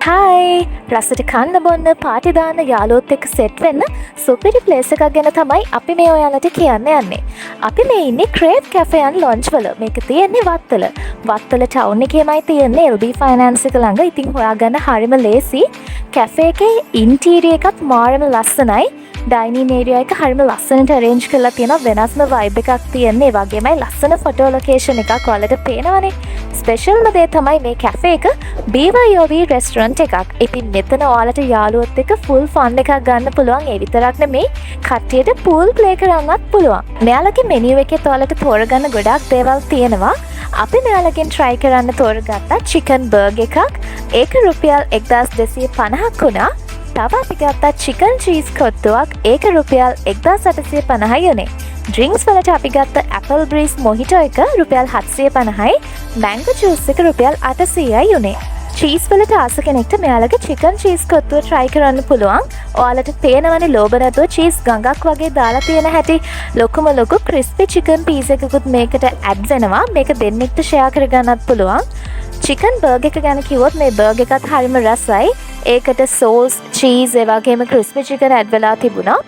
හයි රසට කන්න බොන්න පාටි දාන්න යාළුවොත් එක්ක සෙට් වෙන්න සුපිරි ප්ලේස් එකක් ගැන තමයි අපි මේ ඔයාලට කියන්න යන්නේ. අපි මේ ඉන්නේ ක්‍රේප් කැෆේ and lounge වල. මේක තියෙන්නේ වත්තල. වත්තල ටවුන් එකේමයි තියෙන්නේ LB ෆයිනෑන්ස් එක ළඟ. ඉතින් හොයාගන්න හරිම ලේසි. කැෆේ එකේ ඉන්ටීරියර් එකත් මාරම ලස්සනයි. ඩයිනින් ඒරියා එක හරිම ලස්සනට අරේන්ජ් කරලා තියෙනවා. වෙනස්ම වයිබ් එකක් තියෙන. ඒ වගේමයි ලස්සන ෆොටෝ ලොකේෂන් එකක් ඔයාලට පේනවනේ. ස්පෙෂල්ම දේ තමයි මේ කැෆේ එක BYOB රෙස්ටරන්ට් එකක්. ඉතින් මෙතන ඔයාලට යාළුවොත් එක්ක ෆුල් ෆන් එකක් ගන්න පුළුවන්. ඒ විතරක් නෙමෙයි කට්ටියට පූල් ප්ලේ කරන්නත් පුළුවන්. මෙයාලගේ මෙනියු එකේ ඔයාලට තෝරගන්න ගොඩක් දේවල් තියෙනවා. අපි මෙයාලගෙන් try කරන්න තෝරගත්තා චිකන් බර්ගර් එකක්. ඒක රුපියල් 1250ක් වුණා. තව අපි ගත්තා චිකන් චීස් කොත්තුවක්. ඒක රුපියල් 1850යි උනේ. ඩ්‍රින්ක්ස් වලට අපි ගත්ත ඇපල් බ්‍රීස් මොහිටෝ එක රුපියල් 750යි. මැංගෝ ජූස් එක රුපියල් 800යි උනේ. චීස් වලට ආස කෙනෙක්ට මෙයාලගේ චිකන් චීස් කොත්තුව try කරන්න පුළුවන්. ඔයාලට පේනවනේ ලෝභ නැතුව චීස් ගඟක් වගේ දාලා තියෙන හැටි. ලොකුම ලොකු ක්‍රිස්පි චිකන් පීස් එකකුත් මේකට ඇඩ් වෙනවා. මේක දෙන්නෙක්ට ෂෙයා කරගන්නත් පුළුවන්. චිකන් බර්ගර් එක ගැන කිව්වොත් මේ බර්ගර් එකත් හරිම රසයි. ඒකට සෝස්, චීස්, ඒ වගේම ක්‍රිස්පි චිකන් ඇඩ් වෙලා තිබුණා.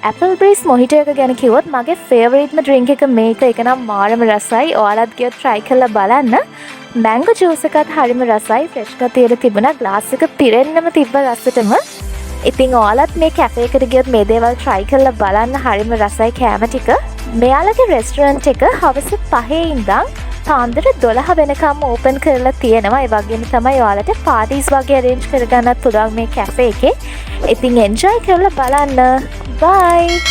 ඇපල් බ්‍රීස් මොහිටෝ එක ගැන කිව්වොත් මගේ ෆේවරිට්ම ඩ්‍රින්ක් එක මේක. ඒක නම් මාරම රසයි. ඔයාලත් ගියොත් try කරලා බලන්න. මැංගෝ ජූස් එකත් හරිම රසයි. ෆ්‍රෙෂ් ගතියට තිබුණා. ග්ලාස් එක පිරෙන්නම තිබ්බ රසටම. ඉතින් ඔයාලත් මේ කැෆේ එකට ගියොත් මේ දේවල් try කරලා බලන්න. හරිම රසයි කෑම ටික. මෙයාලගේ රෙස්ටරන්ට් එක හවස 5 ඉඳන් පාන්දර 12 වෙනකම් ඕපන් කරලා තියෙනවා. ඒ වගේම තමයි ඔයාලට පාටිස් වගේ arrange කරගන්නත් පුළුවන් මේ කැෆේ එකේ. ඉතින් enjoy කරලා බලන්න. bye